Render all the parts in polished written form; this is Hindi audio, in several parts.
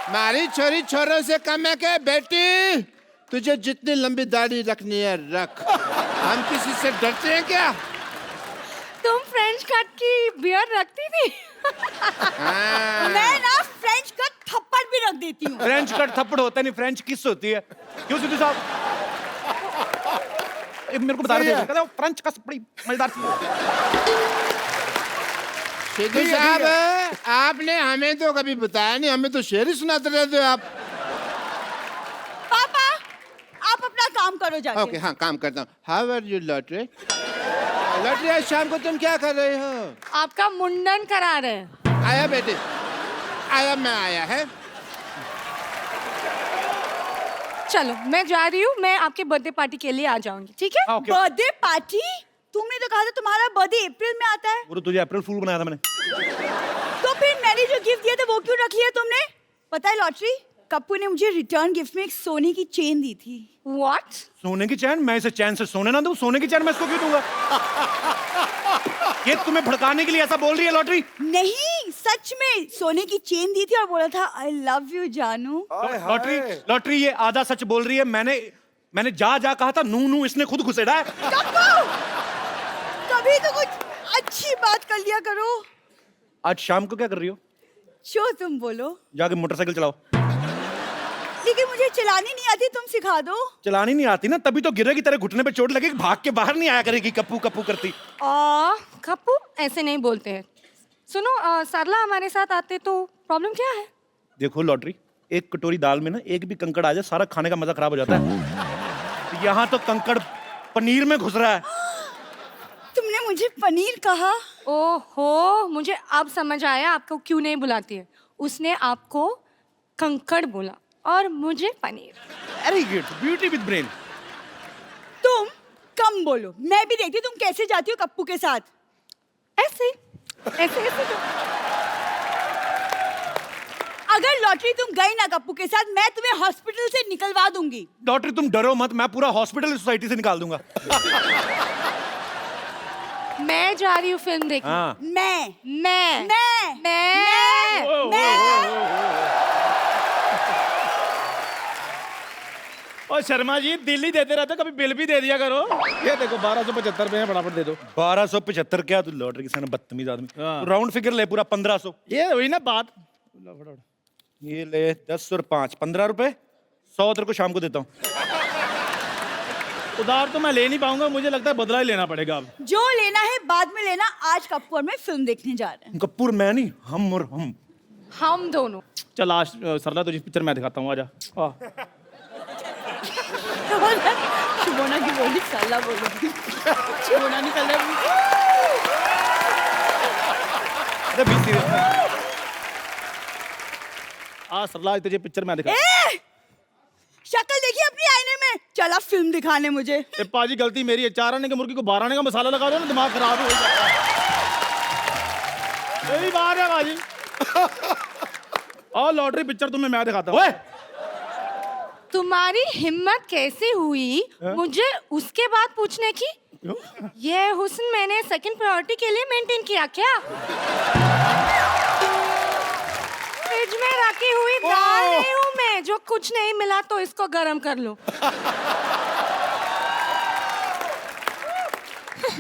मारी छोरी छोरों से कम है क्या बेटी? तुझे जितनी लंबी दाढ़ी रखनी है रख। हम किसी से डरते हैं क्या? तुम फ्रेंच कट की बियर्ड रखती थी? मैं ना फ्रेंच कट थप्पड़ भी रख देती हूँ। फ्रेंच कट थप्पड़ होता नहीं, फ्रेंच किस होती है। क्यों सिद्धू साहब? मेरे को बता रहे थे, कहते फ्रेंच कस बड़ी मजेदार चीज है। सिद्धू साहब, आपने हमें तो कभी बताया नहीं, हमें तो शेर ही सुनाते रहते हो आप। पापा, आप अपना काम करो जाके। ओके, हाँ काम करता हूँ। How are you lottery? Lottery, आज शाम को तुम क्या कर रहे हो? आपका मुंडन करा रहे हैं। आया बेटे, आया मैं आया है। चलो मैं जा रही हूँ, मैं आपके बर्थडे पार्टी के लिए आ जाऊंगी, ठीक है? Birthday party? तुमने तो कहा था तुम्हारा बर्थडे अप्रैल में आता है। वो तो तुझे अप्रैल फूल बनाया था मैंने। तो फिर मैंने जो गिफ्ट दिया था वो क्यों रख लिया तुमने? पता है लॉटरी, कप्पू ने मुझे रिटर्न गिफ्ट में एक सोने की चेन दी थी। What? सोने की चैन? मैं इसे चैन से सोने ना दूं? सोने की चैन मैं इसको क्यों दूंगा? ये तुम्हें भड़काने के लिए ऐसा बोल रही है लॉटरी? नहीं, सच में सोने की चेन दी थी और बोला था आई लव यू जानू। लॉटरी, लॉटरी ये आधा सच बोल रही है। मैंने जा कहा था, नू नू इसने खुद घुसेड़ा है। कभी तो कुछ अच्छी बात कर लिया करो। आज शाम को क्या कर रही हो? जो तुम बोलो। जाके मोटरसाइकिल चलाओ। लेकिन मुझे चलानी नहीं आती, तुम सिखा दो। चलानी नहीं आती ना, तभी तो गिरेगी, तेरे घुटने पे चोट लगेगी, भाग के बाहर नहीं आया करेगी कप्पू कप्पू करती। कप्पू ऐसे नहीं बोलते हैं। सुनो, सरला हमारे साथ आते तो प्रॉब्लम क्या है? देखो लॉटरी, एक कटोरी दाल में ना एक भी कंकड़ आ जाए, सारा खाने का मजा खराब हो जाता है। यहाँ तो कंकड़ पनीर में घुस रहा है। तुमने मुझे पनीर कहा? ओहो, मुझे अब समझ आया आपको क्यों नहीं बुलाती है। उसने आपको कंकड़ बोला और मुझे paneer. Very good, beauty with brain. तुम कम बोलो, मैं भी देखती तुम कैसे जाती हो कप्पू के साथ। ऐसे ऐसे तो। अगर लॉटरी तुम गई ना कप्पू के साथ, मैं तुम्हें हॉस्पिटल से निकलवा दूंगी। लॉटरी तुम डरो मत, मैं पूरा हॉस्पिटल सोसाइटी से निकाल दूंगा। मैं जा रही हूँ फिल्म देखने। हाँ। मैं और शर्मा जी, दिल ही देते रहते, कभी बिल भी दे दिया करो। ये देखो 1275 रुपए फटाफट दे दो। 1275 क्या? तू लॉटरी के सामने बदतमीज आदमी। राउंड फिगर ले पूरा 1500। ये हुई ना बात। ये ले 10 और 5 15 रुपए। 100 तेरे को शाम को देता हूँ। उधार तो मैं ले नहीं पाऊंगा, मुझे लगता है बदला ही लेना पड़ेगा अब। जो लेना है बाद में लेना। आज कप्पू और मैं फिल्म देखने जा रहे हैं। कपूर मैं नहीं, हम और हम दोनों। चल आज सरला तुझे पिक्चर मैं दिखाता हूँ, आजा। शुभोना की बोली सरला बोली। शुभोना नहीं सरला बोली। सरला आज तुझे पिक्चर मैं दिखाता हूँ। शक्ल देखी अपनी आईने में। चला फिल्म दिखाने मुझे। पाजी गलती मेरी है, 4 आने की मुर्गी को 12 आने का मसाला लगा दो ना, दिमाग खराब हो जाता है। मेरी बात है बाजी। और लॉटरी पिक्चर तुम्हें मैं दिखाता हूँ। तुम्हारी हिम्मत कैसे हुई मुझे उसके बाद पूछने की? ये हुस्न मैंने सेकंड प्रायोरिटी के लिए मेंटेन किया क्या? फ्रिज में रखी हुई दाल नहीं हूँ मैं, जो कुछ नहीं मिला तो इसको गरम कर लो।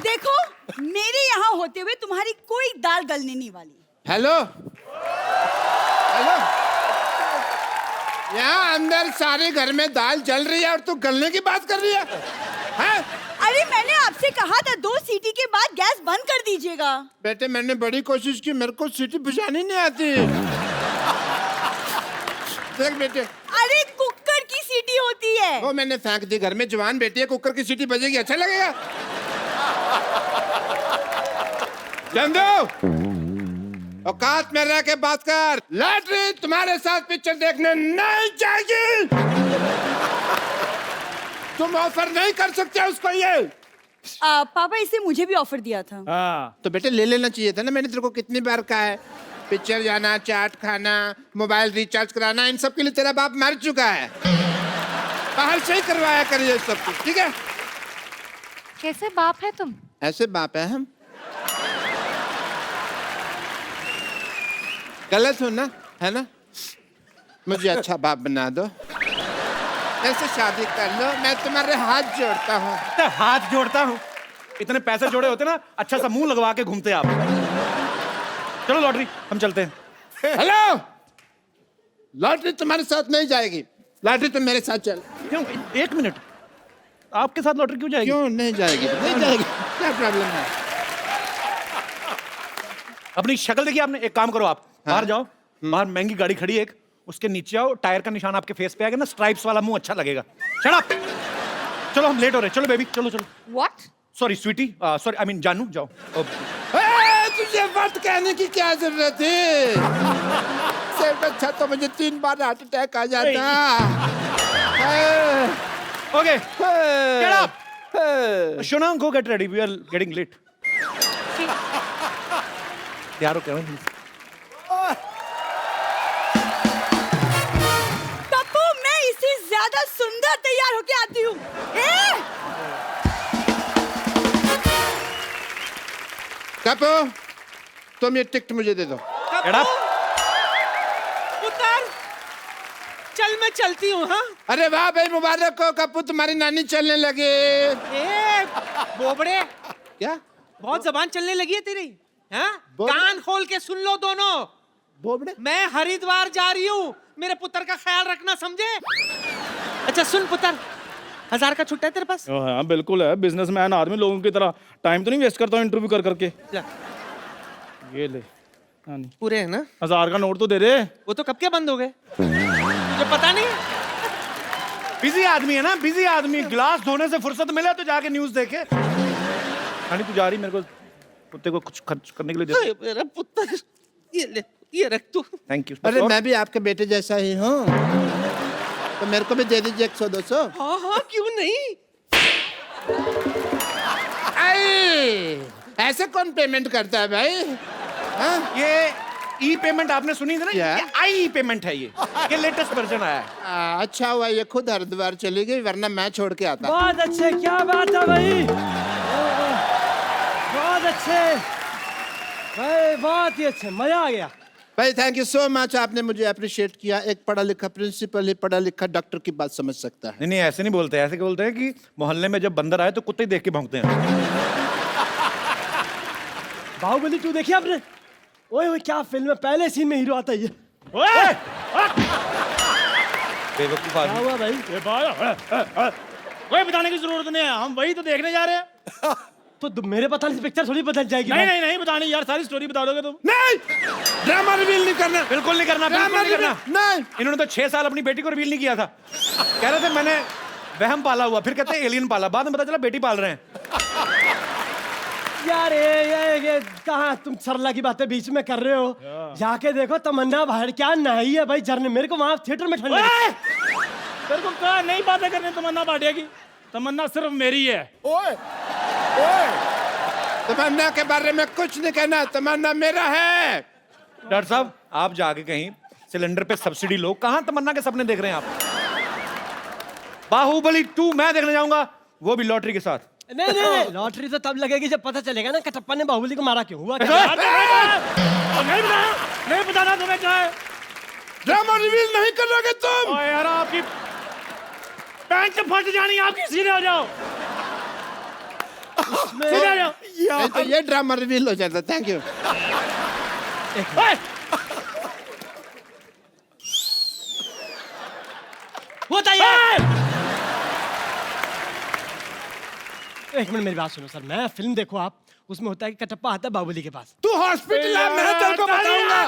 देखो, मेरे यहाँ होते हुए तुम्हारी कोई दाल गलने नहीं वाली। हेलो हेलो, यहाँ अंदर सारे घर में दाल जल रही है और तू गलने की बात कर रही है? हैं? अरे मैंने आपसे कहा था 2 सीटी के बाद गैस बंद कर दीजिएगा। बेटे मैंने बड़ी कोशिश की, मेरे को सीटी बुझानी नहीं आती। देख बेटे, अरे कुकर की सीटी होती है। वो मैंने फेंक दी, घर में जवान बेटी है, कुकर की सीटी बजेगी, अच्छा लगेगा? चंदू, औकात में रह के बात कर। लॉटरी तुम्हारे साथ पिक्चर देखने नहीं जाएगी। तुम ऑफर नहीं कर सकते उसको ये। पापा इसे मुझे भी ऑफर दिया था। तो बेटे ले लेना चाहिए था ना, मैंने तेरे को कितनी बार कहा है, पिक्चर जाना, चाट खाना, मोबाइल रिचार्ज कराना, इन सब के लिए तेरा बाप मर चुका है। बाहर से ही करवाया करिए सब कुछ, ठीक है? कैसे बाप है तुम? ऐसे बाप है हम। गलत हो ना, है ना? मुझे अच्छा बाप बना दो, ऐसे शादी कर लो, मैं तुम्हारे हाथ जोड़ता हूँ। तो हाथ जोड़ता हूँ, इतने पैसे जोड़े होते ना, अच्छा सा मुंह लगवा के घूमते आप। चलो लॉटरी, हम चलते हैं। हेलो, लॉटरी तुम्हारे साथ नहीं जाएगी, लॉटरी तुम मेरे साथ चल। क्यों? एक मिनट, आपके साथ लॉटरी क्यों जाएगी? क्यों नहीं जाएगी? नहीं जाएगी, क्या प्रॉब्लम है? अपनी शक्ल देखिए आपने। एक काम करो, आप बाहर जाओ, बाहर महंगी गाड़ी खड़ी है एक, उसके नीचे आओ, टायर का निशान आपके फेस पे आएगा ना, स्ट्राइप्स वाला मुंह अच्छा लगेगा। Shut up. चलो हम लेट हो रहे हैं, चलो बेबी, चलो चलो। What? Sorry sweetie, sorry I mean जानू, जाओ। तुझे वक्त कहने की क्या जरूरत है? सिर्फ अच्छा तो मुझे 3 बार हार्ट अटैक आ जाता। Okay get up. Shona, go get ready, we are getting late. तैयार हो क्या? पप्पू, मैं इससे ज्यादा सुंदर तैयार होके आती हूँ। कपू, तुम ये टिकट मुझे दे दो। Get up. पुत्र, चल मैं चलती हूँ। हाँ अरे वाह भाई, मुबारक हो कपू, तुम्हारी नानी चलने लगे। ए बोबड़े, क्या बहुत जबान चलने लगी है तेरी। हाँ, बोबड़े? कान खोल के सुन लो दोनों। बोबड़े? मैं हरिद्वार जा रही हूँ, मेरे पुत्र का ख्याल रखना, समझे? अच्छा सुन पुत्र, 1000 का छुट्टा है तेरे पास? हाँ बिल्कुल है, बिजनेसमैन आदमी, लोगों की तरह टाइम तो नहीं वेस्ट करता हूँ इंटरव्यू कर करके। जा, ये ले। हाँ नहीं, पूरे है ना? 1000 का नोट तो दे दे। वो तो कब के बंद हो गए, मुझे पता नहीं। बिजी आदमी है ना, बिजी आदमी, गिलास धोने से फुर्सत मिले तो जाके न्यूज देखे। हानी तू जा रही, मेरे को कुत्ते को कुछ खर्च करने के लिए दे। अरे मेरा पुत्र, ये ले, ये रख तू। Thank you. अरे मैं भी आपके बेटे जैसा ही हूँ, तो मेरे को भी दे दीजिए 100-200। हाँ हाँ, क्यों नहीं। ऐसे कौन पेमेंट करता है भाई? हाँ? ये ई पेमेंट आपने सुनी थी ना, क्या? ये आई पेमेंट है, ये लेटेस्ट वर्जन आया है। अच्छा हुआ ये खुद हरिद्वार चली गई, वरना मैं छोड़ के आता। बहुत अच्छे, क्या बात है भाई, बहुत अच्छे भाई, बहुत ही अच्छे, मजा आ गया। भाई थैंक यू सो मच, आपने मुझे अप्रिशिएट किया। एक पढ़ा लिखा प्रिंसिपल ही पढ़ा लिखा डॉक्टर की बात समझ सकता है। नहीं नहीं, ऐसे नहीं बोलते, ऐसे बोलते हैं कि मोहल्ले में जब बंदर आए तो कुत्ते ही देख के भौंकते हैं। बाहुबली 2 देखी आपने? ओए ओए, क्या फिल्म है, पहले सीन में हीरो आता है ये। बेवकूफ क्या आदमी। हुआ भाई? कोई बताने की जरूरत नहीं है, हम वही तो देखने जा रहे हैं। तो मेरे बताने से पिक्चर थोड़ी बदल जाएगी। नहीं नहीं नहीं बतानी यार, सारी स्टोरी बता दोगे तुम। नहीं, ड्रामा रिवील नहीं करना, बिल्कुल नहीं करना, बिल्कुल नहीं करना। नहीं। इन्होंने तो 6 साल अपनी बेटी को रिवील नहीं किया था। कह रहे थे मैंने वहम पाला हुआ, फिर कहते हैं एलियन पाला, बाद में पता चला बेटी पाल रहे हैं। यार ये कहाँ तुम सरला की बातें बीच में कर रहे हो? जाके देखो, तमन्ना बाहर क्या नहाई है भाई झरने, मेरे को वहां थिएटर में ठंड लगी। तेरे को कहा नहीं बातें करनी तमन्ना भाटिया की, तमन्ना सिर्फ मेरी है। ओए, ओए, तमन्ना के बारे में कुछ नहीं कहना, तमन्ना मेरा है। डॉक्टर साहब, आप जाके कहीं सिलेंडर पे सब्सिडी लो। कहाँ तमन्ना के सपने देख रहे हैं आप? बाहुबली 2 मैं देखने जाऊंगा, वो भी लॉटरी के साथ। नहीं नहीं नहीं, लॉटरी तो तब लगेगी जब पता चलेगा ना कटप्पा ने बाहुबली को मारा क्यों। हुआ क्या? नहीं बताना, नहीं बताना तुम्हें क्या है। ड्रामा रिवील नहीं करोगे तुम? ओ यार, आपकी पैंट फट जानी, आपकी सीधे हो जाओ, सीधे हो जाओ। नहीं तो ये ड्रामा रिवील हो जाता। Thank you. होता है। एक मिनट मेरी बात सुनो सर, मैं फिल्म देखो आप, उसमें होता है कि कटप्पा आता है बाहुबली के पास। तू हॉस्पिटल है, मैं तेरे को बताऊंगा।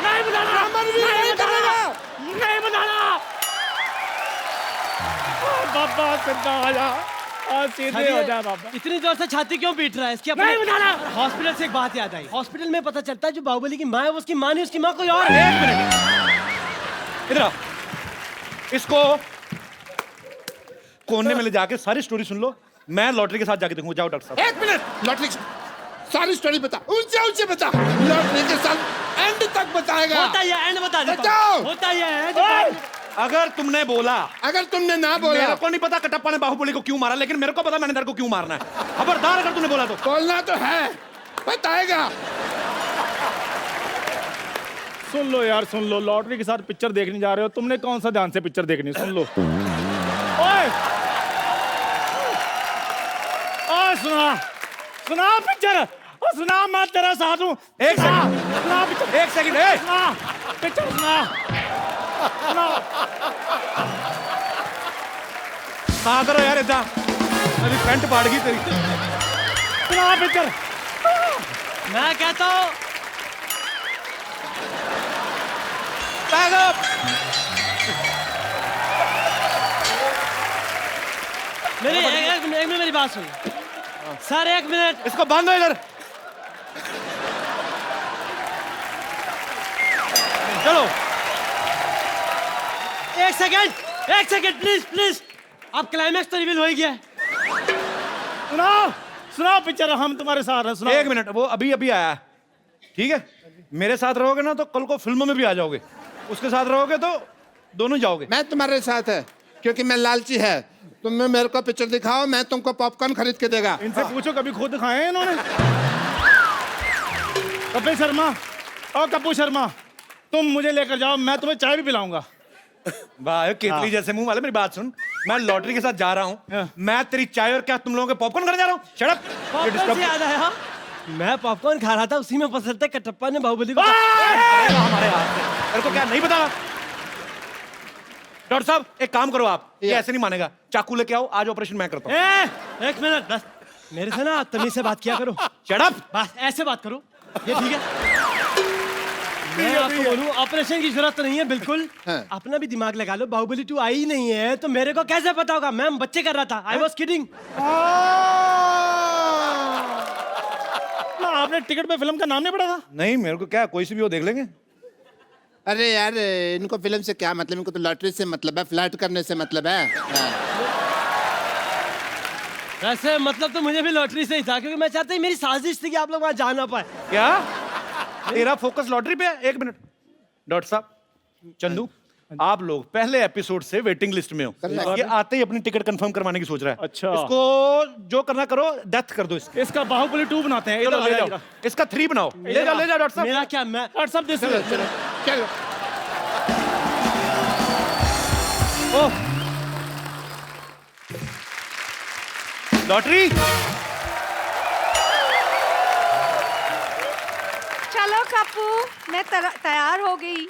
नहीं बताना, ड्रामा रिवील नहीं करेगा। नहीं बताना। बाबा सीधा हो जा, और सीधे हो जा बाबा। इतनी जोर से छाती क्यों पीट रहा है इसकी? नहीं बताना। हॉस्पिटल से एक बात याद आई, हॉस्पिटल में पता चलता है जो बाहुबली की माँ है वो उसकी माँ नहीं, उसकी माँ कोई और है। एक मिनट, इधर आओ। इसको कोने में ले जाके सारी स्टोरी सुन लो, मैं लॉटरी के साथ जाके देखूंगा। जाओ डॉक्टर साहब। 1 मिनट, लॉटरी सारी स्टोरी बता, ऊंचे ऊंचे बता। लॉटरी के साथ एंड तक बताएगा। होता है एंड बता देता बचाओ। हूँ। होता है अगर तुमने बोला, अगर तुमने ना बोला, मेरे को नहीं पता कटप्पा ने बाहुबली को क्यों मारा, लेकिन मेरे को पता मैंने तेरे को क्यों मारना है। खबरदार अगर तूने बोला तो। बोलना तो है, बताएगा। सुन लो यार, सुन लो, लॉटरी के साथ पिक्चर देखने जा रहे हो, तुमने कौन सा ध्यान से पिक्चर देखनी, सुन लो। ओए ओए सुना सुना पिक्चर, सुना, मैं तेरा साथ हूँ। एक सेकंड, सुना पिक्चर, एक सेकंड, ए! सुना पिक्चर, सुना सुना। कहाँ करो यार इतना, मेरी पैंट फाड़ गई तेरी। सुना पिक्चर। मैं कहता हूँ Back up! एक मिनट मेरी बात सुन सर, 1 मिनट। इसको बांधो इधर। चलो 1 सेकंड प्लीज प्लीज। अब क्लाइमैक्स तो रिवील हो ही गया है। सुनाओ सुनाओ पिक्चर, हम तुम्हारे साथ हैं, सुनाओ। 1 मिनट, वो अभी अभी आया है, ठीक है? मेरे साथ रहोगे ना तो कल को फिल्मों में भी आ जाओगे, उसके साथ रहोगे तो दोनों जाओगे। मैं तुम्हारे साथ है क्योंकि मैं लालची है। तुम मेरे को पिक्चर दिखाओ, मैं तुमको पॉपकॉर्न खरीद के देगा। इनसे पूछो कभी खुद खाए हैं इन्होंने। कपिल शर्मा और कपूर शर्मा, तुम मुझे लेकर जाओ, मैं तुम्हें चाय भी पिलाऊंगा। वाह, केतली जैसे मुंह वाले, मेरी बात सुन, मैं लॉटरी के साथ जा रहा हूँ, मैं तेरी चाय और क्या तुम लोगों के पॉपकॉर्न करने जा रहा हूँ। Shut up. पॉपकॉर्न से याद आया, मैं पॉपकॉर्न खा रहा था, उसी में पसंद कटप्पा ने बाहुबली को हमारे हाथ से तेरे को क्या नहीं पता? डॉक्टर साहब एक काम करो, आप ये ऐसे नहीं मानेगा, चाकू लेके आओ, आज ऑपरेशन मैं करता हूँ। 1 मिनट बस, मेरे से ना तमीज से बात किया करो। Shut up. बस ऐसे बात करो, ये ठीक है? मैं आपको बोलूं, ऑपरेशन की जरूरत नहीं है बिल्कुल। हाँ। अपना भी दिमाग लगा लो, बाहुबली 2 आई नहीं है तो मेरे को कैसे पता होगा? मैं बच्चे कर रहा था, आई वॉज किडिंग। आपने टिकट पे फिल्म का नाम नहीं पढ़ा था? नहीं, मेरे को क्या, कोई सी भी हो देख लेंगे। अरे यार, इनको फिल्म से क्या मतलब, इनको तो लॉटरी से मतलब है, फ्लर्ट करने से मतलब है। हाँ। वैसे मतलब तो मुझे भी लॉटरी से ही था, क्योंकि मैं चाहता हूँ, मेरी साजिश थी कि आप लोग वहां जा ना पाए। क्या तेरा फोकस लॉटरी पे है? 1 मिनट, डॉक्टर साहब, चंदू, आप लोग पहले एपिसोड से वेटिंग लिस्ट में हो, ये आते ही अपनी टिकट कंफर्म करवाने की सोच रहा है। अच्छा। इसको जो करना करो, डेथ कर दो इसकी। इसका बाहुबली 2 बनाते हैं। चलो इधर ले आ जाओ, जाओ। इसका 3 बनाओ। ले जाओ डॉक्टर साहब। मेरा क्या, मैं डॉक्टर साहब दिस चलो चलो चलो। ओह, लॉटरी। चलो कप्पू, मैं तैयार हो गई।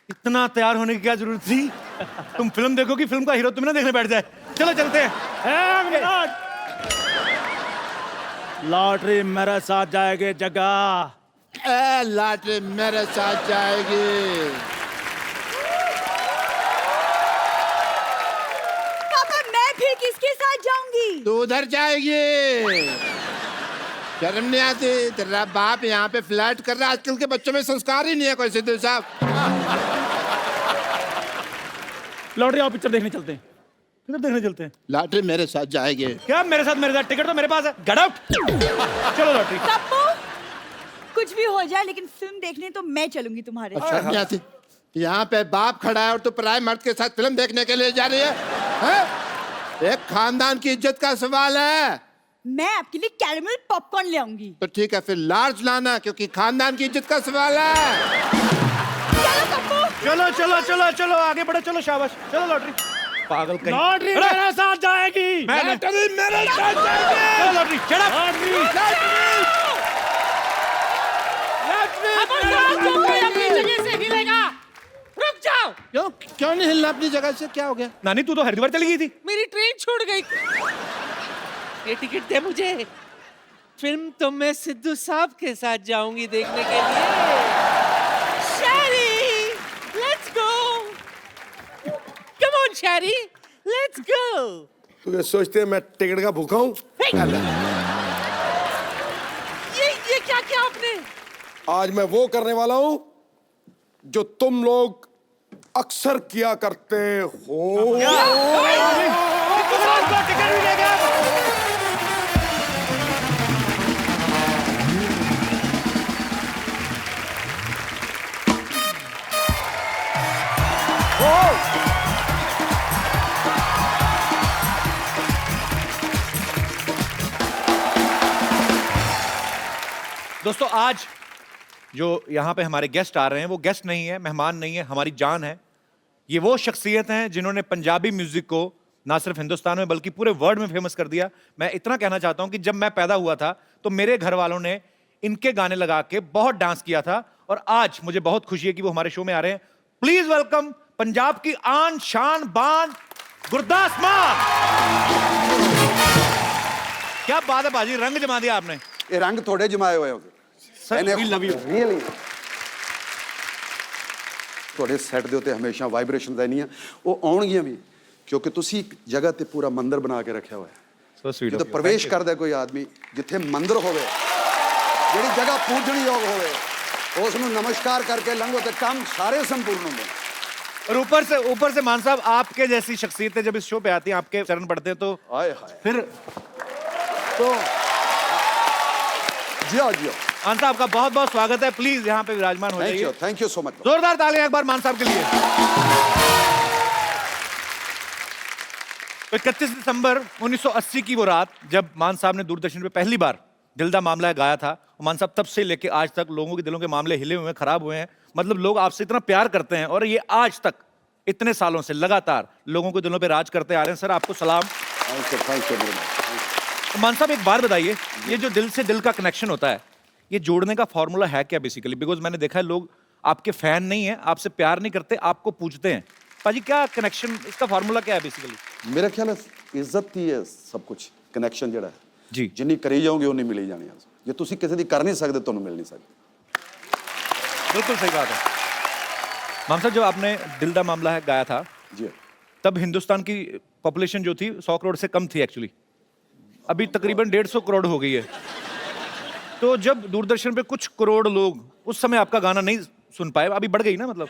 इतना तैयार होने की क्या जरूरत थी? तुम फिल्म देखोगी, फिल्म का हीरो तुम्हें ना देखने बैठ जाए। चलो चलते हैं। लॉटरी मेरे साथ जाएगी जगह। लॉटरी मेरे साथ जाएगी। पापा, मैं फिर किसके साथ जाऊंगी? तू उधर जाएगी। शर्म नहीं आती? तेरा बाप यहाँ पे फ्लर्ट कर रहा है। आजकल के बच्चों में संस्कार ही नहीं है कोई, सिद्धू साहब। लॉटरी आओ, पिक्चर देखने चलते हैं। किधर देखने चलते हैं? लॉटरी मेरे साथ जाएगी। क्या मेरे साथ टिकट तो मेरे पास है। Get out. चलो लॉटरी। कप्पू, कुछ भी हो जाए लेकिन फिल्म देखने तो मैं चलूंगी तुम्हारे साथ। शर्म नहीं आती? यहाँ पे बाप खड़ा है और तू पराये मर्द के साथ फिल्म देखने के लिए जा रही है, हैं? एक खानदान की इज्जत का सवाल है। मैं आपके लिए कैरेमल पॉपकॉर्न ले आऊंगी। तो ठीक है, फिर लार्ज लाना, क्योंकि खानदान की इज्जत का सवाल है। चलो कप्पू। चलो चलो चलो चलो आगे बढ़ो, चलो शाबाश, चलो लॉटरी। पागल कहीं। लॉटरी मेरे साथ जाएगी। लॉटरी मेरे साथ जाएगी। चलो लॉटरी। Shut up. अपनी जगह से हिलेगा, रुक जाओ। क्यों नहीं हिलना अपनी जगह से? क्या हो गया? नानी, तू तो हरिद्वार चली गई थी। मेरी ट्रेन छूट गई। ये टिकट दे मुझे, फिल्म तो मैं सिद्धू साहब के साथ जाऊंगी देखने के लिए। Sherry, let's go. Come on Sherry, let's go. तो सोचते हैं मैं टिकट का भूखा हूँ? ये क्या किया आपने? आज मैं वो करने वाला हूँ जो तुम लोग अक्सर किया करते हो। टिकट भी ले गया। दोस्तों, आज जो यहाँ पे हमारे गेस्ट आ रहे हैं, वो गेस्ट नहीं है, मेहमान नहीं है, हमारी जान है। ये वो शख्सियत हैं जिन्होंने पंजाबी म्यूजिक को ना सिर्फ हिंदुस्तान में बल्कि पूरे वर्ल्ड में फेमस कर दिया। मैं इतना कहना चाहता हूं कि जब मैं पैदा हुआ था तो मेरे घर वालों ने इनके गाने लगा के बहुत डांस किया था, और आज मुझे बहुत खुशी है कि वो हमारे शो में आ रहे हैं। प्लीज वेलकम पंजाब की आन शान बान गुरदास मान। क्या बात है बाजी, रंग जमा दिया आपने। ये रंग थोड़े जमाए हुए हो sir, we love you। Really ਤੁਹਾਡੇ ਸੈੱਟ ਦੇ ਉੱਤੇ ਹਮੇਸ਼ਾ ਵਾਈਬ੍ਰੇਸ਼ਨ ਰਹਿਣੀਆਂ, ਉਹ ਆਉਣਗੀਆਂ ਵੀ, ਕਿਉਂਕਿ ਤੁਸੀਂ ਇੱਕ ਜਗ੍ਹਾ ਤੇ ਪੂਰਾ ਮੰਦਿਰ ਬਣਾ ਕੇ ਰੱਖਿਆ ਹੋਇਆ ਹੈ। So sweet ਜਦੋਂ of you। ਪ੍ਰਵੇਸ਼ ਕਰਦਾ ਕੋਈ ਆਦਮੀ, ਜਿੱਥੇ ਮੰਦਿਰ ਹੋਵੇ, ਜਿਹੜੀ ਜਗ੍ਹਾ ਪੂਜਣ ਯੋਗ ਹੋਵੇ, ਉਸ ਨੂੰ ਨਮਸਕਾਰ ਕਰਕੇ ਲੰਘੋ ਤੇ ਕੰਮ ਸਾਰੇ ਸੰਪੂर्ण ਹੁੰਦੇ ਨੇ। और ऊपर से मान साहब, आपके जैसी शख्सियतें जब इस शो पे आती हैं, आपके चरण पढ़ते हैं, तो ਹਾਏ ਹਾਏ फिर तो जियो जियो। मान साहब का बहुत बहुत स्वागत है। प्लीज यहाँ पे विराजमान हो जाइए। Thank you so much. जोरदार तालियां एक बार मान साहब के लिए। तो 31 दिसंबर 1980 की वो रात जब मान साहब ने दूरदर्शन पे पहली बार दिल दा मामला गाया था, मान साहब तब से लेके आज तक लोगों के दिलों के मामले हिले हुए हैं, खराब हुए हैं। मतलब लोग आपसे इतना प्यार करते हैं, और ये आज तक इतने सालों से लगातार लोगों के दिलों पे राज करते आ रहे हैं। सर, आपको सलाम। Thank you. तो मान साहब एक बात बताइए, ये जो दिल से दिल का कनेक्शन होता है, ये जोड़ने का फॉर्मूला है क्या बेसिकली? बिकॉज मैंने देखा है लोग आपके फैन नहीं है, आपसे प्यार नहीं करते, आपको पूछते हैं। पाजी क्या कनेक्शन, इसका फॉर्मूला क्या है बेसिकली? मेरा ख्याल है इज्जत ही है सब कुछ। कनेक्शन ਜਿਹੜਾ ਹੈ जी ਜਿੰਨੀ ਕਰੀ ਜਾਓਗੇ ਉਨੀ ਮਿਲੀ ਜਾਣੀ ਹੈ। ਜੇ ਤੁਸੀਂ ਕਿਸੇ ਦੀ ਕਰ ਨਹੀਂ ਸਕਦੇ ਤੁਹਾਨੂੰ ਮਿਲ ਨਹੀਂ ਸਕਦੀ। बिल्कुल सही बात है। मान साहब, जब आपने दिल दा मामला है गाया था, जी तब हिंदुस्तान की पॉपुलेशन जो थी 100 करोड़ से कम थी एक्चुअली। अभी तकरीबन 150 करोड़ हो गई है। तो जब दूरदर्शन पे कुछ करोड़ लोग उस समय आपका गाना नहीं सुन पाए, अभी बढ़ गई ना मतलब,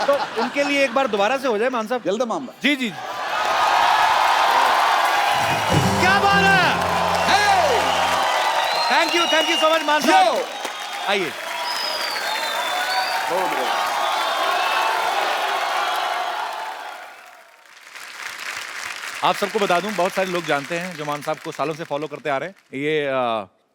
तो उनके लिए एक बार दोबारा से हो जाए मान साहब। दिल दा मामला। जी जी, क्या बात है। थैंक यू सो मच मान साहब। आइए। आप सबको बता दूं, बहुत सारे लोग जानते हैं जो मान साहब को सालों से फॉलो करते आ रहे हैं। ये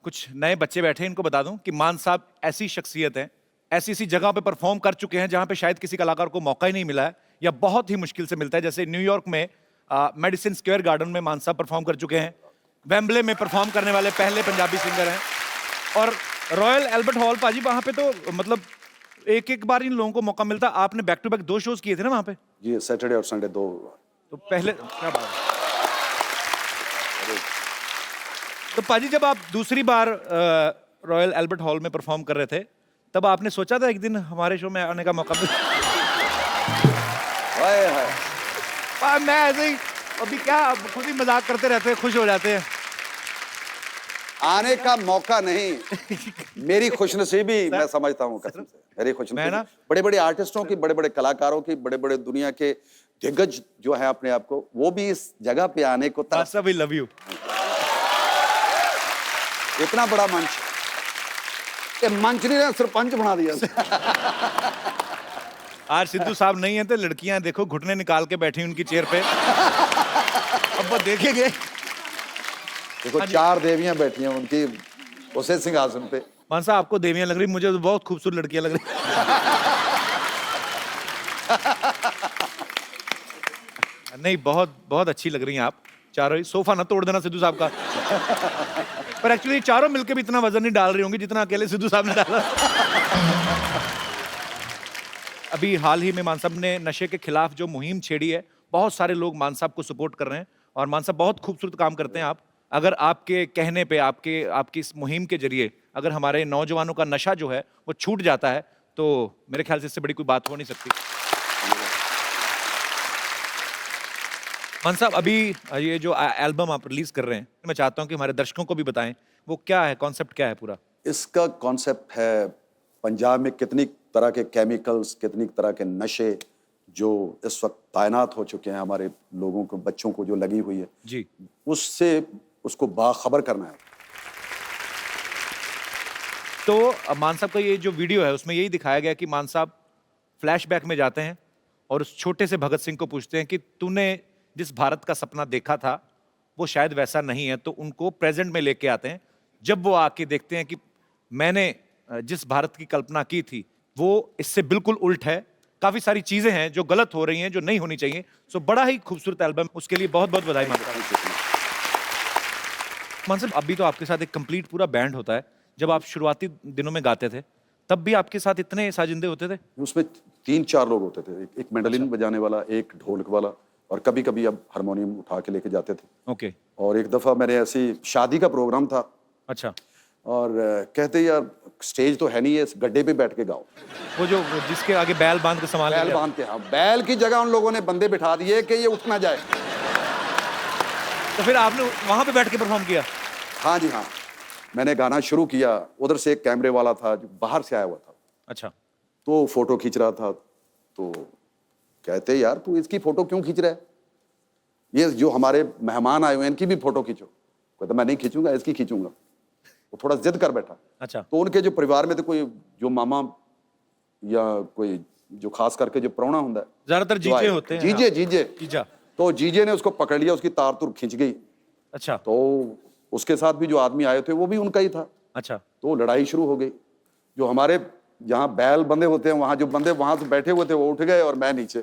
कुछ नए बच्चे बैठे हैं, इनको बता दूं कि मान साहब ऐसी शख्सियत है, ऐसी जगह पे परफॉर्म कर चुके हैं जहां पे शायद किसी कलाकार को मौका ही नहीं मिला है, या बहुत ही मुश्किल से मिलता है। जैसे न्यूयॉर्क में मेडिसिन स्क्वायर गार्डन में मान साहब परफॉर्म कर चुके हैं, वेम्बले में परफॉर्म करने वाले पहले पंजाबी सिंगर हैं, और रॉयल एल्बर्ट हॉल पाजी, वहां पे तो मतलब एक बार इन लोगों को मौका मिलता। आपने बैक टू बैक 2 शोज किए थे ना वहां पे? जी, सैटरडे और संडे 2। तो पहले क्या बात है। तो पाजी, जब आप दूसरी बार रॉयल एल्बर्ट हॉल में परफॉर्म कर रहे थे, तब आपने सोचा था एक दिन हमारे शो में आने का मौका मिले? मैं ऐसे ही अभी क्या खुद ही मजाक करते रहते हैं, खुश हो जाते हैं। आने का मौका नहीं, मेरी खुशनसीबी मैं समझता हूँ कसम से। मेरी खुशनसीबी बड़े बड़े आर्टिस्टों की, बड़े बड़े कलाकारों की, बड़े बड़े दुनिया के दिग्गज जो है अपने आप को, वो भी इस जगह पे आने को सब लव यू। इतना बड़ा मंच, ये मंच ने सरपंच बना दिया। आज सिद्धू साहब नहीं है तो लड़कियां देखो घुटने निकाल के बैठी उनकी चेयर पे। अब वो देखेंगे। देखो 4 देवियां बैठी हैं उनकी उसे सिंहासन पे। मान साहब, आपको देवियां लग रही, मुझे तो बहुत खूबसूरत लड़कियां लग रही। नहीं, बहुत बहुत अच्छी लग रही हैं आप चारों ही। सोफा ना तोड़ देना सिद्धू साहब का। पर एक्चुअली चारों मिलकर भी इतना वजन नहीं डाल रही होंगी जितना अकेले सिद्धू साहब ने डाला। अभी हाल ही में मान साहब ने नशे के खिलाफ जो मुहिम छेड़ी है, बहुत सारे लोग मान साहब को सपोर्ट कर रहे हैं, और मान साहब बहुत खूबसूरत काम करते हैं आप। अगर आपके कहने पे, आपकी इस मुहिम के जरिए अगर हमारे नौजवानों का नशा जो है वो छूट जाता है, तो मेरे ख्याल से इससे बड़ी कोई बात हो नहीं सकती। मान साहब, अभी ये जो एल्बम आप रिलीज कर रहे हैं, मैं चाहता हूं कि हमारे दर्शकों को भी बताएं वो क्या है, कॉन्सेप्ट क्या है पूरा? इसका कॉन्सेप्ट है पंजाब में कितनी तरह के केमिकल्स, कितनी तरह के नशे जो इस वक्त तैनात हो चुके हैं हमारे लोगों को, बच्चों को जो लगी हुई है जी, उससे उसको बाखबर करना है। तो मान साहब का ये जो वीडियो है उसमें यही दिखाया गया कि मान साहब फ्लैशबैक में जाते हैं और उस छोटे से भगत सिंह को पूछते हैं कि तूने जिस भारत का सपना देखा था वो शायद वैसा नहीं है, तो उनको प्रेजेंट में लेके आते हैं। जब वो आके देखते हैं कि मैंने जिस भारत की कल्पना की थी वो इससे बिल्कुल उल्ट है। काफी सारी चीजें हैं जो गलत हो रही हैं, जो नहीं होनी चाहिए। सो बड़ा ही खूबसूरत एल्बम, उसके लिए बहुत बहुत बधाई मानता हूं। मान साहब, अभी तो आपके साथ एक कंप्लीट पूरा बैंड होता है। जब आप शुरुआती दिनों में गाते थे तब भी आपके साथ इतने साजिंदे होते थे? उसमें 3-4 लोग होते थे, एक मैंडोलिन बजाने वाला, एक ढोलक वाला, और कभी कभी अब हारमोनियम उठा के लेके जाते थे। ओके। और एक दफा मेरे ऐसी शादी का प्रोग्राम था, अच्छा। और कहते यार स्टेज तो है नहीं है, इस गड्ढे पे बैठ के गाओ। वो जो जिसके आगे बैल बांध के संभाल बैल बांध के, हाँ, बैल की जगह उन लोगों ने बंदे बिठा दिए कि ये उठ ना जाए। तो फिर आपने वहां पे बैठ के परफॉर्म किया? हाँ जी हाँ, मैंने गाना शुरू किया। उधर से एक कैमरे वाला था जो बाहर से आया हुआ था। अच्छा। तो फोटो खींच रहा था, तो कहते यार तू इसकी फोटो क्यों खींच रहा है, ये जो हमारे मेहमान आए हुए हैं इनकी भी फोटो खींचो। कहता मैं नहीं खींचूंगा, इसकी खींचूंगा। वो थोड़ा जिद कर बैठा। अच्छा। तो उनके जो परिवार में थे कोई जो मामा या कोई जो खास करके जो प्राहुणा होता है, ज्यादातर जीजे होते हैं। जीजे जीजे जीजा। तो जीजे ने उसको पकड़ लिया, उसकी तार तुर खींच गई। अच्छा। तो उसके साथ भी जो आदमी आए थे वो भी उनका ही था। अच्छा। तो लड़ाई शुरू हो गई। जो हमारे जहाँ बैल बंधे होते हैं वहां जो बंदे वहां से बैठे हुए थे वो उठ गए और मैं नीचे।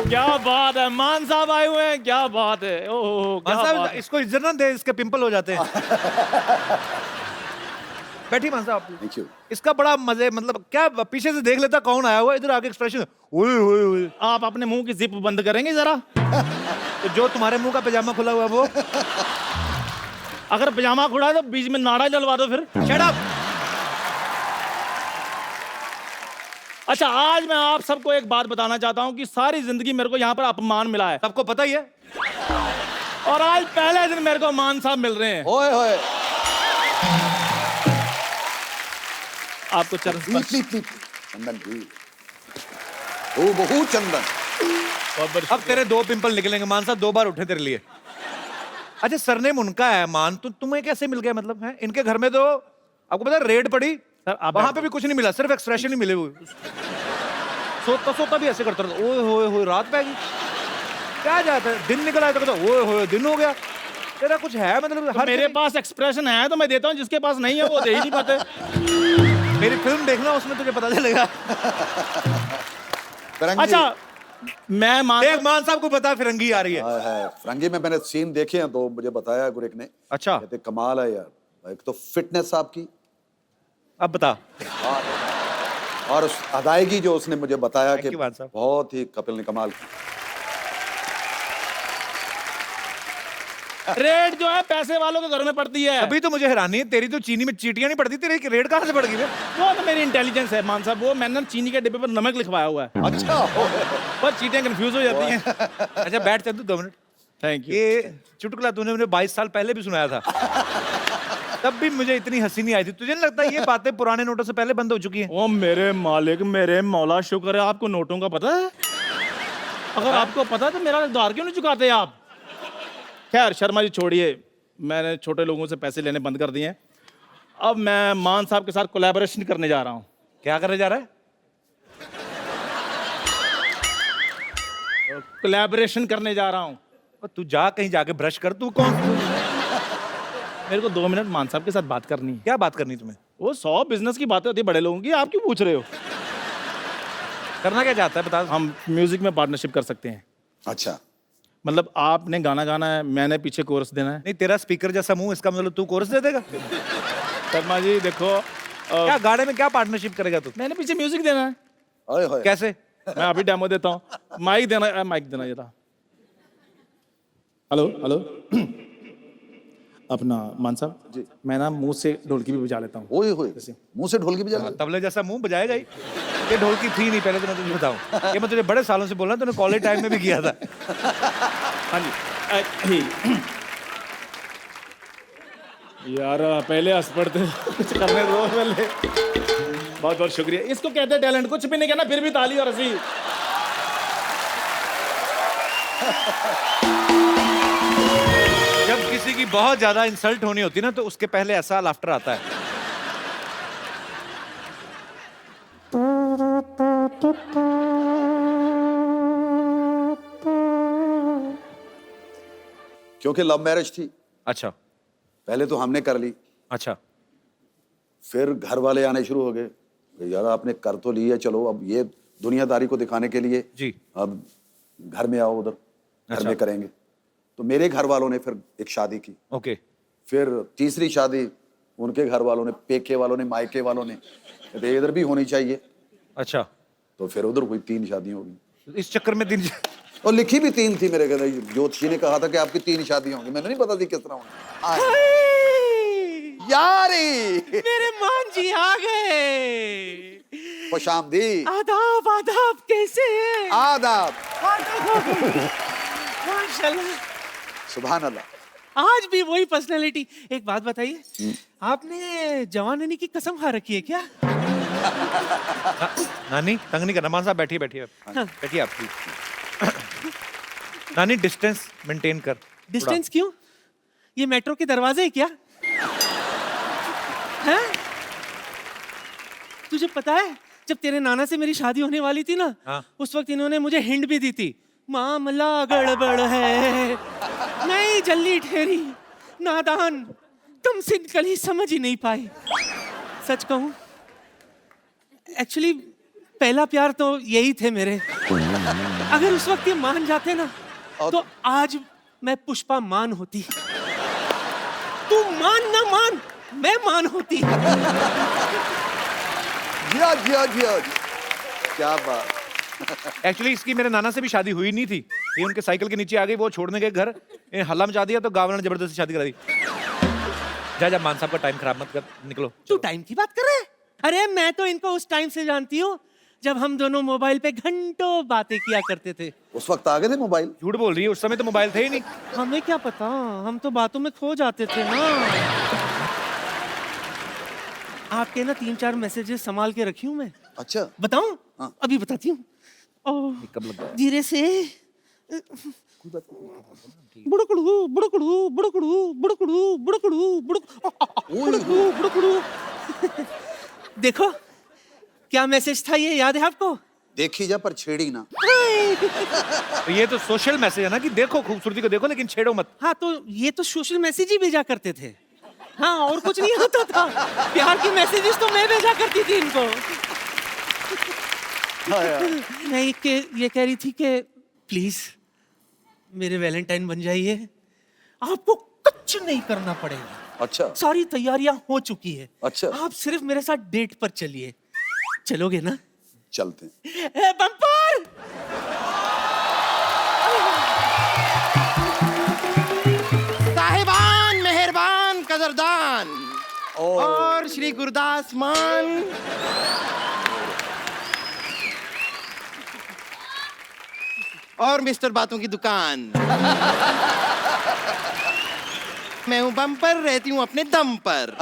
क्या बात है, मान साहब आए हुए हैं, क्या बात है। ओह क्या बात है। इसको इज्जत ना दे, इसके पिंपल हो जाते हैं। बैठी मान साहब। Thank you. इसका बड़ा मजे, मतलब क्या पीछे से देख लेता कौन आया हुआ, इधर आके एक्सप्रेशन ओए ओए ओए। आप अपने मुंह की जिप बंद करेंगे जरा? तो जो तुम्हारे मुंह का पजामा खुला हुआ है वो अगर पजामा खुला है तो बीच में नाड़ा डलवा दो फिर। Shut up. अच्छा, आज मैं आप सबको एक बात बताना चाहता हूं कि सारी जिंदगी मेरे को यहाँ पर अपमान मिला है, सबको पता ही है। और आज पहले दिन मेरे को मान साहब मिल रहे हैं। ओए होए। आपको चरण स्पर्श। चंदन जी, ओ बहुत चंदन। अब तेरे 2 पिंपल निकलेंगे मान साहब, 2 बार उठे तेरे लिए। अच्छा, सरनेम उनका है मान, तो तुम्हें कैसे मिल गया? मतलब है इनके घर में तो आपको पता है रेड पड़ी, वहां पे भी कुछ नहीं मिला, सिर्फ एक्सप्रेशन ही मिले हुए। सोता सोता भी ऐसे करता रहता, ओए होए होए रात पै गई। क्या जाता है, दिन निकल आया तो कहता ओए होए दिन हो गया। तेरा कुछ है मतलब? तो मेरे पास एक्सप्रेशन है तो मैं देता हूँ, जिसके पास नहीं है वो दे ही नहीं पाते। मेरी फिल्म देखना, उसमें तुझे पता चलेगा। अच्छा, मैं मान साहब को बता फिरंगी आ रही है। फिरंगी में मैंने सीन देखे हैं तो मुझे बताया गुरिक ने। अच्छा। कहते कमाल है यार, एक तो फिटनेस आपकी, अब बता। और उस अदायगी जो उसने मुझे बताया कि मान साहब। बहुत ही कपिल ने कमाल की। रेड जो है पैसे वालों के घर में पड़ती है। अभी तो मुझे हैरानी है, तेरी तो चीनी में चीटियां नहीं पड़ती, तेरी रेड कहाँ से पड़ गई? वो तो मेरी इंटेलिजेंस है मान साहब, वो मैंने चीनी के डिब्बे पर नमक लिखवाया हुआ है। अच्छा। पर चीटियां कंफ्यूज हो जाती हैं। अच्छा बैठ चल तू 2 मिनट। Thank you. ये चुटकुला तूने मुझे 22 साल पहले भी सुनाया था। तब भी मुझे इतनी हंसी नहीं आई थी। तुझे नहीं लगता ये बातें पुराने नोटों से पहले बंद हो चुकी हैं? ओ मेरे मालिक, मेरे मौला, शुक्र है आपको नोटों का पता है। अगर आपको पता है तो मेरा उधार क्यों नहीं चुकाते आप? खैर शर्मा जी छोड़िए, मैंने छोटे लोगों से पैसे लेने बंद कर दिए हैं। अब मैं मान साहब के साथ कोलैबोरेशन करने जा रहा हूं। क्या करने जा रहा है? कोलैबोरेशन करने जा रहा हूं। तू जा कहीं जाके ब्रश कर। तू कौन? मेरे को 2 मिनट मान साहब के साथ बात करनी है। क्या बात करनी तुम्हें? वो 100 बिजनेस की बातें होती है बड़े लोगों की, आप क्यों पूछ रहे हो? करना क्या चाहता है बता। हम म्यूजिक में पार्टनरशिप कर सकते हैं। अच्छा, मतलब आपने गाना गाना है, मैंने पीछे कोरस देना है। नहीं, तेरा स्पीकर जैसा मुंह, इसका मतलब तू कोरस दे देगा? शर्मा जी देखो, क्या गाने में क्या पार्टनरशिप करेगा तू? मैंने पीछे म्यूजिक देना है। ओए होए। कैसे? मैं अभी डेमो देता हूँ। माइक देना जरा। Hello hello. अपना मान साहब जी, मैं ना मुंह से ढोलकी भी बजा लेता हूँ। ओए होए, मुंह से ढोलकी बजा ले। तबले जैसा मुंह बजाएगा ही। ये ढोलकी थी नहीं पहले, तो मैं तुझे बताऊं। ये मैं तुझे बड़े सालों से बोल रहा हूं, तूने कॉलेज टाइम में भी किया था। हाँ जी। यार पहले हंस पड़ते, कुछ करने दो पहले। बहुत बहुत शुक्रिया। इसको कहते हैं टैलेंट। कुछ भी नहीं कहना फिर भी ताली और हंसी। जब किसी की बहुत ज्यादा इंसल्ट होनी होती ना, तो उसके पहले ऐसा लाफ्टर आता है। क्योंकि लव मैरिज थी, अच्छा पहले तो हमने कर ली, अच्छा फिर घर वाले आने शुरू हो गए कि यार आपने कर तो ली है, चलो अब ये दुनियादारी को दिखाने के लिए जी। अब घर में आओ, उधर घर अच्छा। में करेंगे। तो मेरे घर वालों ने फिर एक शादी की, ओके फिर तीसरी शादी उनके घर वालों ने, पेके वालों ने, मायके वालों ने, तो इधर भी होनी चाहिए, अच्छा तो फिर उधर हुई, 3 शादियां हो गई। इस चक्कर में 3 और लिखी भी 3 थी मेरे घर, ज्योतिषी ने कहा था कि आपकी 3 शादियां होंगी, मैंने नहीं पता थी किस तरह होंगी। यारी मेरे मान जी आ गए। खुशामदी, आदाब आदाब, कैसे हैं? आदाब, माशाल्लाह, सुभान अल्लाह। आज भी वही पर्सनालिटी। एक बात बताइए, आपने जवानी की कसम खा रखी है क्या? नानी तंग नहीं करना, मान साहब बैठिए बैठिए हाँ। बैठिए आप प्लीज। नानी डिस्टेंस मेंटेन कर। डिस्टेंस क्यों? ये मेट्रो के दरवाजे है क्या? हैं? तुझे पता है जब तेरे नाना से मेरी शादी होने वाली थी ना, हाँ। उस वक्त इन्होंने मुझे हिंट भी दी थी, मामला गड़बड़ है, नहीं जल्दी ठहरी, नादान, तुम सिंपली समझ ही नहीं पाए। सच कहूं, एक्चुअली पहला प्यार तो यही थे मेरे। अगर उस वक्त ये मान जाते ना, तो आज मैं पुष्पा मान होती। तू मान ना मान, मैं मान होती। जिया जिया जिया, क्या बात। एक्चुअली इसकी मेरे नाना से भी शादी हुई नहीं थी, ये उनके साइकिल के नीचे आ गई, वो छोड़ने गए घर, ये हल्ला मचा दिया तो गावड़ ने जबरदस्ती शादी करा दी। जा जा, मान साहब का टाइम खराब मत कर, निकलो। तू टाइम की बात कर रहा है? अरे मैं तो इनको उस टाइम से जानती हूँ जब हम दोनों मोबाइल पे घंटों बातें किया करते थे। उस वक्त आ गए थे मोबाइल? झूठ बोल रही है, उस समय तो मोबाइल थे ही नहीं। हमें क्या पता, हम तो बातों में खो जाते थे ना। आपके ना 3-4 मैसेजेस संभाल के रखी हूँ मैं। अच्छा, बताऊं? हाँ। अभी बताती हूँ। कब लग गया? धीरे से। बुड़कड़ू बुड़कड़ू बुड़कड़ू बुड़कड़ू बुड़कड़ू बुड़कड़ू बुड़कड़ू। देखो क्या मैसेज था, ये याद है आपको? देखी जा पर छेड़ी ना। तो ये तो सोशल मैसेज है ना कि देखो खूबसूरती को देखो लेकिन छेड़ो मत। हाँ, तो ये तो सोशल मैसेज ही भेजा करते थे। हाँ, और कुछ नहीं होता था। प्यार की मैसेजेस तो मैं भेजा करती थी इनको। मैं ये कह रही थी कि प्लीज मेरे वैलेंटाइन बन जाइए, आपको कुछ नहीं करना पड़ेगा। अच्छा, सारी तैयारियां हो चुकी है। अच्छा। आप सिर्फ मेरे साथ डेट पर चलिए। चलोगे ना? चलते हैं। बम्पर! साहिबान, मेहरबान, कदरदान और श्री गुरदास मान, और मिस्टर बातों की दुकान। मैं हूं बम्पर, रहती हूं अपने दम पर।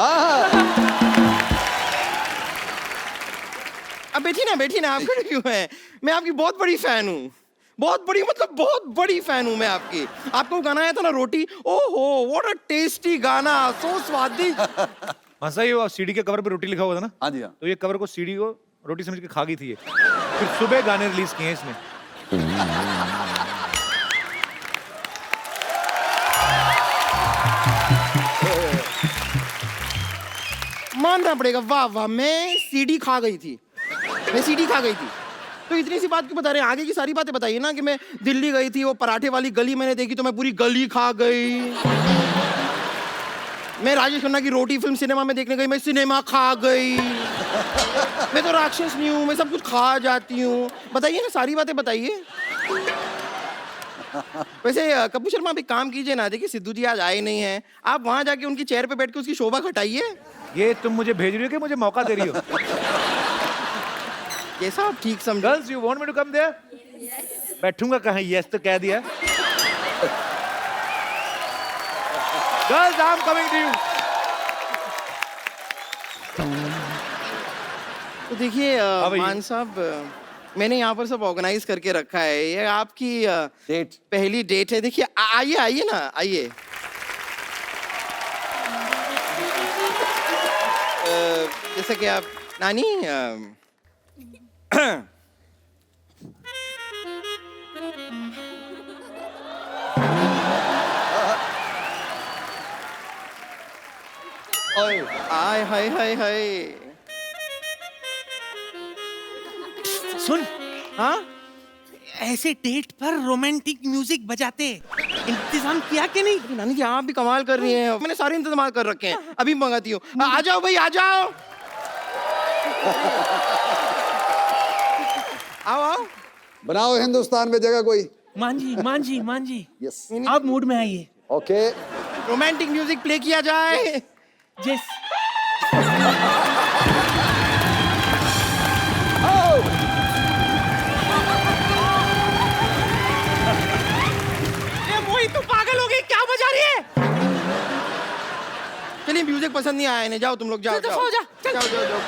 अब बैठी ना, आप खड़े क्यों हैं? मैं आपकी बहुत बड़ी फैन हूँ, बहुत बड़ी, मतलब बहुत बड़ी फैन हूँ मैं आपकी। आपको गाना आया था ना रोटी, ओहो व्हाट अ टेस्टी गाना, सो स्वादिष्ट। हाँ सही, वो सीडी के कवर पे रोटी लिखा हुआ था ना। हाँ जी, हाँ। तो ये कवर को सीडी को रोटी समझ के खा गई थी ये। फिर सुबह गाने रिलीज किए हैं इसने। मानना पड़ेगा, वाह वाह, मैं सीडी खा गई थी, मैं सीडी खा गई थी। तो इतनी सी बात क्यों बता रहे हैं? आगे की सारी बातें बताइए ना, कि मैं दिल्ली गई थी, वो पराठे वाली गली मैंने देखी तो मैं पूरी गली खा गई। मैं राजेश खन्ना की रोटी फिल्म सिनेमा में देखने गई, मैं सिनेमा खा गई। मैं तो राक्षस नहीं हूँ, मैं सब कुछ खा जाती हूँ। बताइए ना, सारी बातें बताइए। वैसे कपूर शर्मा, आप एक काम कीजिए ना, देखिए सिद्धू जी आज आए नहीं हैं, आप वहां जाके उनकी चेयर पे बैठ के उसकी शोभा घटाइए। ये तुम मुझे भेज रही हो कि मुझे मौका दे रही हो? कैसा आप ठीक समझो? Girls, you want me to come there? बैठूंगा कहाँ? यस तो कह दिया। Girls, I am coming to you. तो देखिए मान साहब, मैंने यहाँ पर सब ऑर्गेनाइज करके रखा है, ये आपकी डेट, पहली डेट है। देखिए आइए आइए ना, आइए। जैसा कि आप नानी, ओए आय हाय हाय हाय। सुन, हाँ ऐसे डेट पर रोमांटिक म्यूजिक बजाते इंतजाम किया कि नहीं? नानी जी आप भी कमाल कर रही हैं, मैंने सारे इंतजाम कर रखे हैं, अभी मंगाती हूँ। आ जाओ भाई आ जाओ। आओ आओ। बनाओ हिंदुस्तान में जगह कोई। मान जी यस आप मूड में आइए। ओके रोमांटिक म्यूजिक प्ले किया जाए। यस वही तो पागल हो गई, क्या बजा रही है? चलिए म्यूजिक पसंद नहीं आया इन्हें, जाओ तुम लोग जाओ चल, जाओ सो जा, चल। जाओ जाओ जाओ।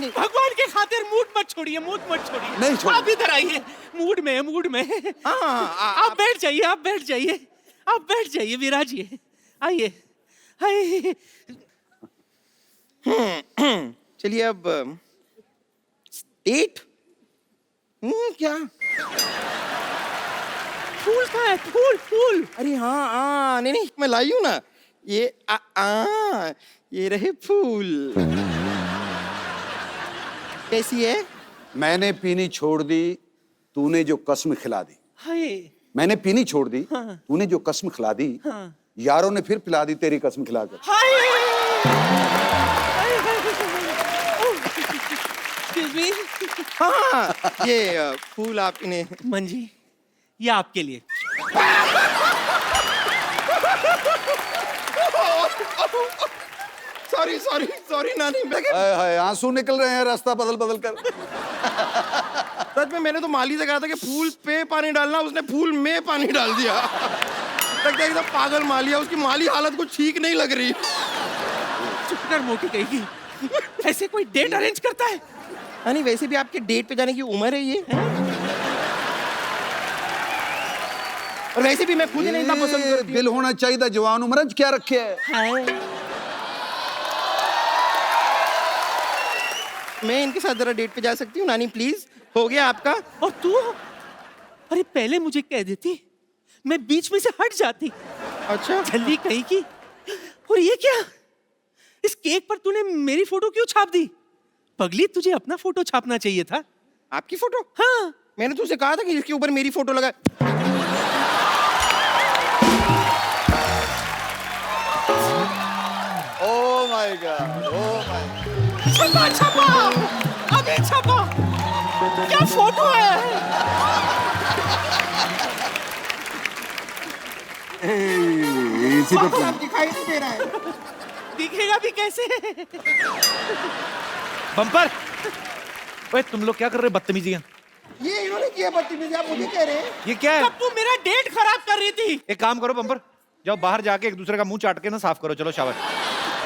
भगवान के खातिर मूड मत छोड़िए, मूड मत छोड़िए। नहीं छोड़िए। आप इधर आइए, मूड में है, मूड में है। हाँ आप बैठ जाइए, आप बैठ जाइए, आप बैठ जाइए, विराजिए। आइए आइए। चलिए अब डेट। क्या? फूल कहाँ है? फूल फूल। अरे हाँ हाँ नहीं नहीं मैं लाई हूँ ना, ये ये रहे फूल। कैसी है? मैंने पीनी छोड़ दी तूने जो कसम खिला दी। हाय मैंने पीनी छोड़ दी तूने जो कसम खिला दी। यारों ने फिर पिला दी तेरी कसम खिलाकर। हाय। Excuse me? हाँ ये फूल आप इन्हें। मंजी ये आपके लिए। सॉरी सॉरी सॉरी नानी, मैं हाय हाय आंसू निकल रहे हैं रास्ता बदल बदल कर। सच में मैंने तो माली से कहा था कि फूल पे पानी डालना, उसने फूल में पानी डाल दिया। लगता है एकदम पागल माली है, उसकी माली हालत कुछ ठीक नहीं लग रही। चुप कर मोटी कहेगी। ऐसे कोई डेट अरेंज करता है? नहीं वैसे भी आपके डेट पे जाने की उम्र है ये। और वैसे भी मैं खुद ही नहीं इतना पसंद ये करती दिल होना चाहिए था जवान उम्र क्या रखे है। मैं इनके साथ जरा डेट पे जा सकती हूँ नानी प्लीज? हो गया आपका? और तू? अरे पहले मुझे कह देती, मैं बीच में से हट जाती। अच्छा जल्दी कहीं की। और ये क्या, इस केक पर तूने मेरी फोटो क्यों छाप दी? पगली तुझे अपना फोटो छापना चाहिए था। आपकी फोटो? हाँ मैंने तुझसे कहा था कि इसके ऊपर मेरी फोटो लगा। Oh my God, oh my God. छपा छपा, अबे छपा। क्या फोटो है? इसी पे आप दिखाई नहीं दे रहा है। दिखेगा भी कैसे? बम्पर। ओए तुम लोग क्या कर रहे हो बदतमीजियां? ये इन्होंने किया बदतमीजी, आप मुझे कह रहे हैं? ये क्या है? तब तू मेरा डेट खराब कर रही थी। एक काम करो बम्पर, जाओ बाहर जाके एक दूसरे का मुंह चाट के ना साफ करो। चलो शाबाश।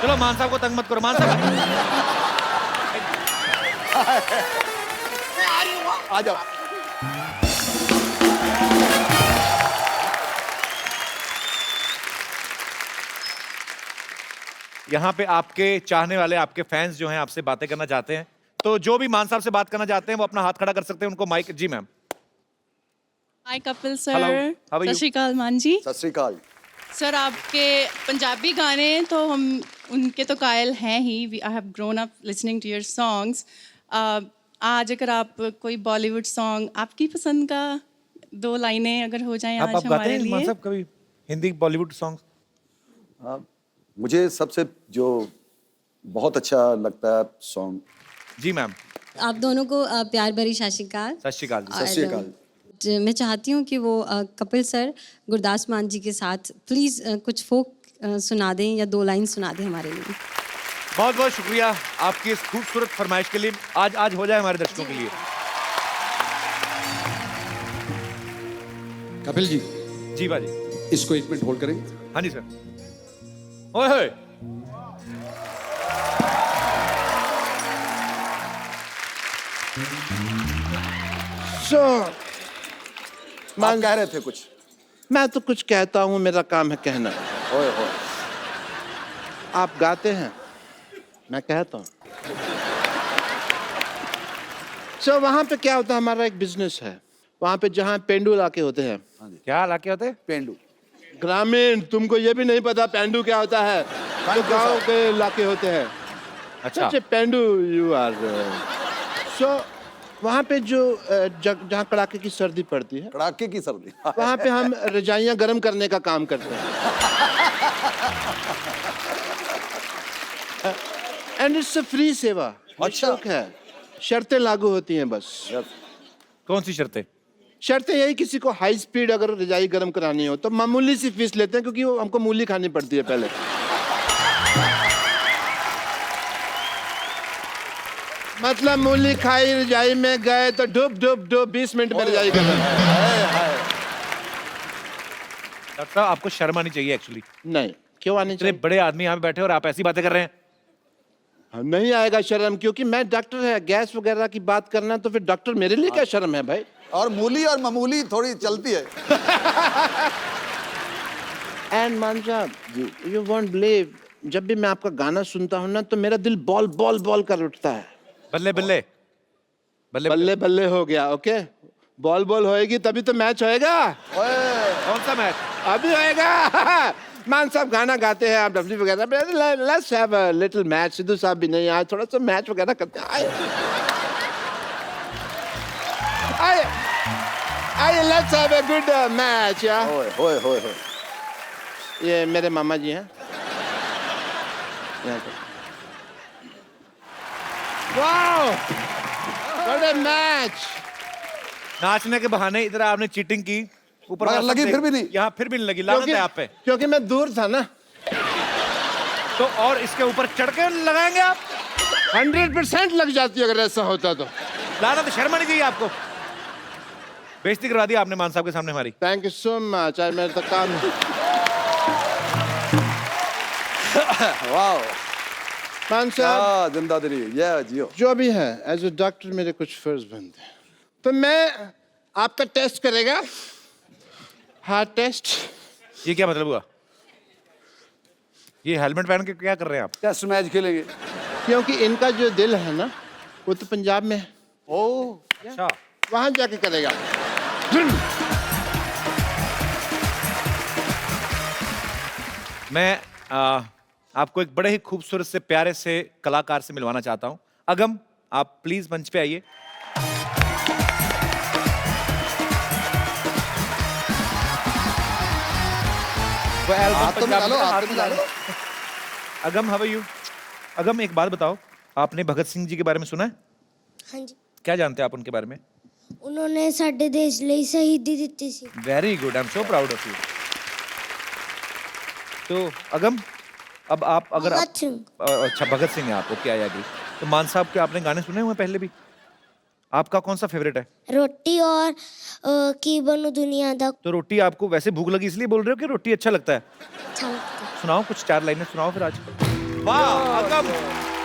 चलो मान साहब को तंग मत करो। मान साहब आ जाओ। यहाँ पे आपके चाहने वाले, आपके फैंस जो हैं आपसे बातें करना चाहते हैं, तो जो भी मान साहब से बात करना चाहते हैं वो अपना हाथ खड़ा कर सकते हैं। उनको माइक। जी ma'am. Hi Kapil Hello, sir, how are you? सत श्री अकाल मान जी। सत श्री अकाल। सर आपके पंजाबी गाने तो हम उनके तो कायल हैं ही। I have grown up listening to your songs. आज अगर आप कोई बॉलीवुड सॉन्ग आपकी पसंद का 2 लाइनें अगर हो जाएं आप आज गाते हमारे हैं मान लिए। साहब कभी हिंदी बॉलीवुड सॉन्ग? मुझे सबसे जो बहुत अच्छा लगता है सॉन्ग। जी मैम। आप दोनों को प्यार भरी सत श्री अकाल। सत श्री अकाल। सत श्री अकाल। मैं चाहती हूँ कि वो कपिल सर गुरदास मान जी के साथ प्लीज कुछ फोक सुना दें या 2 लाइन सुना दें हमारे लिए। बहुत बहुत शुक्रिया आपकी इस खूबसूरत फरमाइश के लिए। आज हो जाए हमारे दर्शकों के लिए। कपिल जी जी बाजी। इसको 1 मिनट होल्ड करें। हाँ जी सर। ओए होए। आप कह रहे थे कुछ? मैं तो कुछ कहता हूँ, मेरा काम है कहना। ओए होए। आप गाते हैं, मैं कहता हूँ। सो वहाँ पे क्या होता है, हमारा एक बिजनेस है वहाँ पे जहाँ पेंडू इलाके होते हैं। क्या इलाके होते हैं? पेंडू। ग्रामीण, तुमको ये भी नहीं पता पेंडू क्या होता है? तो गांव के इलाके होते हैं। अच्छा। पेंडू यू आर। सो वहाँ पे जो जहाँ कड़ाके की सर्दी पड़ती है, कड़ाके की सर्दी, वहाँ पे हम रजाइयाँ गर्म करने का काम करते हैं। एंड इट्स अ फ्री सेवा। अच्छा है, शर्तें लागू होती हैं बस। कौन सी शर्तें? शर्तें यही, किसी को हाई स्पीड अगर रजाई गर्म करानी हो तो मामूली सी फीस लेते हैं, क्योंकि वो हमको मूली खानी पड़ती है पहले। मतलब मूली खाई, रजाई में गए तो डुब डुब डुब 20 मिनट में रजाई गर्म। डॉक्टर साहब आपको शर्म आनी चाहिए एक्चुअली। नहीं, क्यों आनी इतने चाहिए? बड़े आदमी यहाँ पे बैठे और आप ऐसी बातें कर रहे हैं। नहीं आएगा शर्म, क्योंकि मैं डॉक्टर है। गैस वगैरह की बात करना तो फिर डॉक्टर मेरे लिए क्या शर्म है भाई? और मूली और मामूली थोड़ी चलती है। एंड मान साहब, यू वोंट बिलीव, जब भी मैं आपका गाना सुनता हूँ ना तो मेरा दिल बॉल बॉल बॉल कर उठता है। बल्ले बल्ले बल्ले बल्ले बल्ले हो गया। ओके, बॉल बॉल होएगी तभी तो मैच होएगा। कौन सा मैच? अभी होएगा। मान साहब गाना गाते हैं, आप डब्ल्यू वगैरह, let's have a little match. Sidhu साहब भी नहीं आए, थोड़ा सा मैच वगैरह करते हैं। आइए, let's have a good match. या होए होए होए। ये मेरे मामा जी हैं। Wow, what a match. नाचने के बहाने इधर आपने चीटिंग की, ऊपर मगर लगी फिर भी नहीं। यहाँ फिर भी नहीं लगी। लानत है आप पे। क्योंकि मैं दूर था ना। तो और इसके ऊपर चढ़ के लगाएंगे आप? 100% लग जाती अगर ऐसा होता तो। लानत, शर्म आनी चाहिए आपको। बेइज्जती करवा दी आपने मान साहब के सामने हमारी। Thank you so much. आज मेरे तक काम वाह, मान साहब, जिंदा दिली, ये जियो। जो भी है, एज ए डॉक्टर मेरे कुछ फर्ज बनते हैं। तो मैं आपका टेस्ट करेगा, हार्ट टेस्ट। ये क्या मतलब हुआ? ये हेलमेट पहन के क्या कर रहे हैं आप? टेस्ट मैच खेलेंगे। क्योंकि इनका जो दिल है ना, वो तो पंजाब में है। ओ, अच्छा, वहां जाके करेगा। मैं आपको एक बड़े ही खूबसूरत से प्यारे से कलाकार से मिलवाना चाहता हूं। अगम, आप प्लीज मंच पे आइए। वो एल्बम हाथ तो पंजाब मिला लो, में, हाथ हाथ तो मिला मिला लो। लो। अगम, हाउ आर यू? अगम, एक बात बताओ, आपने भगत सिंह जी के बारे में सुना है? हाँ जी, क्या जानते हैं आप उनके बारे में? उन्होंने साडे देश ਲਈ शहीदी ਦਿੱਤੀ ਸੀ। Very good, I am so proud of you. तो अगम, अब आप अगर भगत सिंह। अच्छा, भगत सिंह है आप, ओके, आई एग्री। तो मान साहब के आपने गाने सुने हुए हैं पहले भी? आपका कौन सा फेवरेट है? रोटी और की बनू दुनिया दा। तो रोटी आपको वैसे भूख लगी इसलिए बोल रहे हो कि रोटी अच्छा लगता है? अच्छा लगता है। सुनाओ, कुछ 4 लाइनें सुनाओ फिर आज। वाह अगम,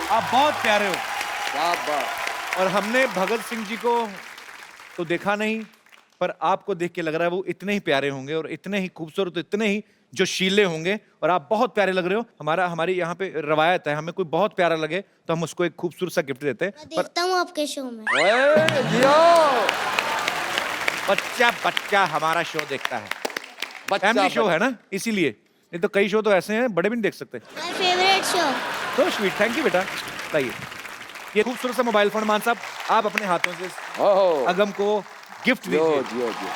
आप बहुत प्यारे हो। वाह वाह। और हमने भगत सिंह जी को तो देखा नहीं, पर आपको देख के लग रहा है वो इतने ही प्यारे होंगे और इतने ही खूबसूरत, इतने ही जोशीले होंगे। और आप बहुत प्यारे लग रहे हो। हमारी यहाँ पे रवायत है, हमें कोई बहुत प्यारा लगे तो हम उसको एक खूबसूरत सा गिफ्ट देते हैं। मैं देखता हूँ आपके शो में। ओए जियो। बच्चा हमारा शो देखता है। बच्चा फैमिली शो है ना, इसीलिए। नहीं तो कई शो तो ऐसे हैं बड़े भी नहीं देख सकते। My favourite show. तो स्वीट, थैंक यू बेटा। लाइए ये खूबसूरत सा मोबाइल फोन मान साहब आप अपने हाथों से ओहो, अगम को गिफ्ट जियो दीजिए। जियो जियो।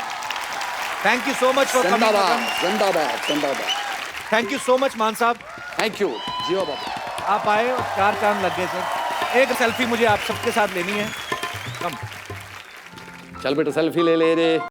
Thank you so much for coming. जिंदाबाद जिंदाबाद जिंदाबाद। थैंक यू सो मच मान साहब, थैंक यू जियो बाबा। आप आए और 4 चांद लग गए सर। एक सेल्फी मुझे आप सबके साथ लेनी है। कम चल बेटा सेल्फी ले ले रे।